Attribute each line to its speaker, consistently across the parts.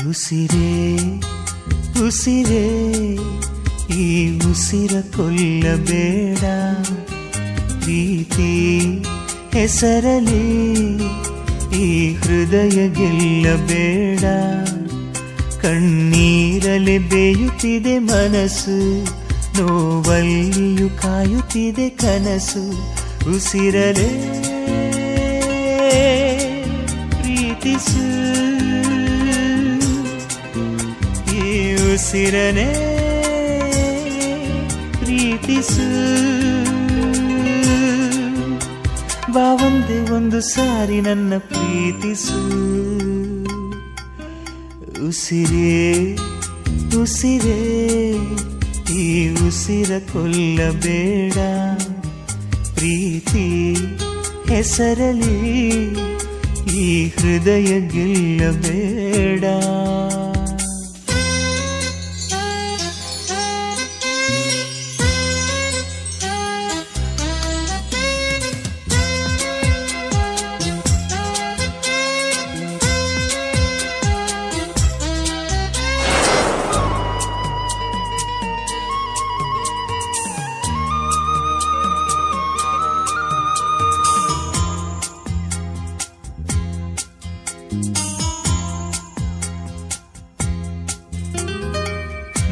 Speaker 1: ಉಸಿರೇ ಉಸಿರೇ ಈ ಉಸಿರ ಕೊಲ್ಲಬೇಡ, ಪ್ರೀತಿ ಹೆಸರಲಿ ಈ ಹೃದಯ ಗೆಲ್ಲಬೇಡ. ಕಣ್ಣೀರಲೆ ಬೇಯುತ್ತಿದೆ ಮನಸ್ಸು, ನೋವಲ್ಲಿಯೂ ಕಾಯುತ್ತಿದೆ ಕನಸು. ಉಸಿರಲೇ ಪ್ರೀತಿಸು, ಈ ಉಸಿರನೇ ಪ್ರೀತಿಸು. ಬಾ ಒಂದೇ ಒಂದು ಸಾರಿ ನನ್ನ ಪ್ರೀತಿಸು. ಉಸಿರೇ ಉಸಿರೇ ಈ ಉಸಿರ ಕೊಲ್ಲಬೇಡ, ಪ್ರೀತಿ ಹೆಸರಲಿ ಈ ಹೃದಯ ಗೆಲ್ಲಬೇಡ.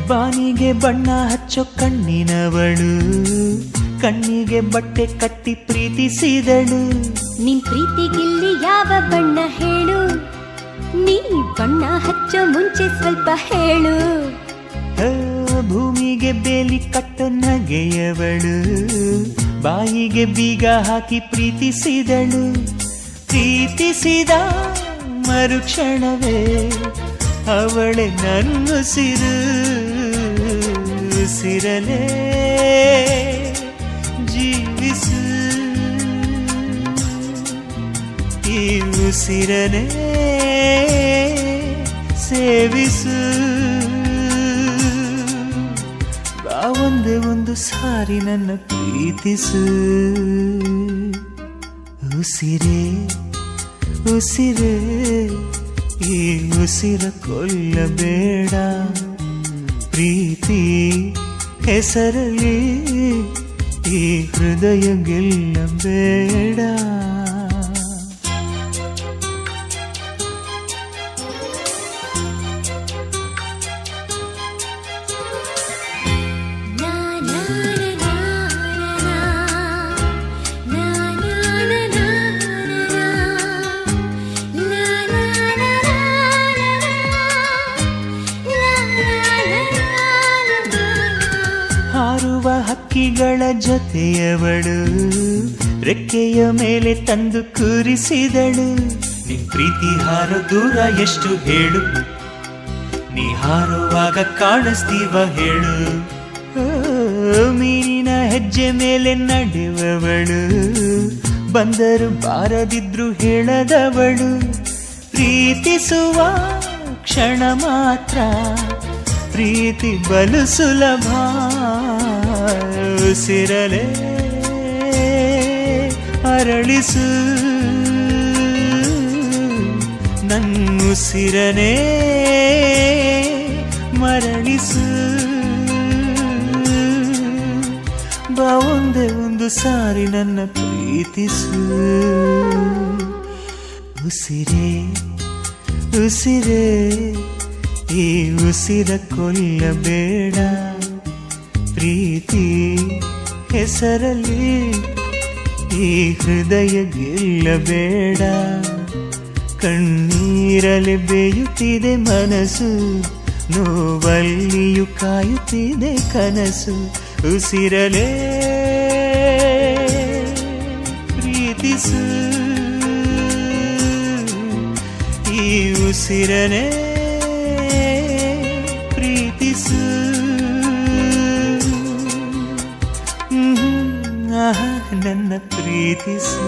Speaker 1: ಬಾನಿಗೆ ಬಣ್ಣ ಹಚ್ಚೋ ಕಣ್ಣಿನವಳು, ಕಣ್ಣಿಗೆ ಬಟ್ಟೆ ಕಟ್ಟಿ ಪ್ರೀತಿಸಿದಳು.
Speaker 2: ನಿನ್ ಪ್ರೀತಿಗಿಲ್ಲಿ ಯಾವ ಬಣ್ಣ ಹೇಳು, ನೀ ಬಣ್ಣ ಹಚ್ಚೋ ಮುಂಚೆ ಸ್ವಲ್ಪ ಹೇಳು.
Speaker 1: ಭೂಮಿಗೆ ಬೇಲಿ ಕಟ್ಟೋ ನಗೆಯವಳು, ಬಾಯಿಗೆ ಬೀಗ ಹಾಕಿ ಪ್ರೀತಿಸಿದಳು. ಪ್ರೀತಿಸಿದ ಮರುಕ್ಷಣವೇ ಅವಳೆ ನನ್ನುಸಿರು. ಉಸಿರಲೇ ಜೀವಿಸು, ಈ ಉಸಿರನೇ ಸೇವಿಸು. ಬಾ ಒಂದೇ ಒಂದು ಸಾರಿ ನನ್ನ ಪ್ರೀತಿಸು. ಉಸಿರೇ ಉಸಿರೇ ಈ ಉಸಿರ ಕೊಲ್ಲಬೇಡ, ಪ್ರೀತಿ ಹೆಸರಲಿ ಈ ಹೃದಯ ಗೆಲ್ಲಬೇಡ. ಹಾರುವ ಹಕ್ಕಿಗಳ ಜೊತೆಯವಳು, ರೆಕ್ಕೆಯ ಮೇಲೆ ತಂದು ಕೂರಿಸಿದಳು. ನಿನ್ ಪ್ರೀತಿ ಹಾರೋ ದೂರ ಎಷ್ಟು ಹೇಳು, ನೀ ಹಾರುವಾಗ ಕಾಣಿಸ್ತೀವ ಹೇಳು. ಮೀನಿನ ಹೆಜ್ಜೆ ಮೇಲೆ ನಡೆಯುವವಳು, ಬಂದರು ಬಾರದಿದ್ರು ಹೇಳದವಳು. ಪ್ರೀತಿಸುವ ಕ್ಷಣ ಮಾತ್ರ ಪ್ರೀತಿ ಬಲು ಸುಲಭ. ಉಸಿರಲೇ ಅರಳಿಸು, ನನ್ನುಸಿರನೇ ಮರಳಿಸು. ಬಾ ಒಂದೇ ಒಂದು ಸಾರಿ ನನ್ನ ಪ್ರೀತಿಸು. ಉಸಿರೇ ಉಸಿರೇ ಈ ಉಸಿರ ಕೊಲ್ಲಬೇಡ, ಪ್ರೀತಿ ಹೆಸರಲಿ ಈ ಹೃದಯ ಗೆಲ್ಲಬೇಡ. ಕಣ್ಣೀರಲಿ ಬೇಯುತ್ತಿದೆ ಮನಸ್ಸು, ನೋವಲ್ಲಿಯೂ ಕಾಯುತ್ತಿದೆ ಕನಸು. ಉಸಿರಲೇ ಪ್ರೀತಿಸು, ಈ ಉಸಿರನೇ ಪ್ರೀತಿಸು. ನನ್ನ ಪ್ರೀತಿಸು.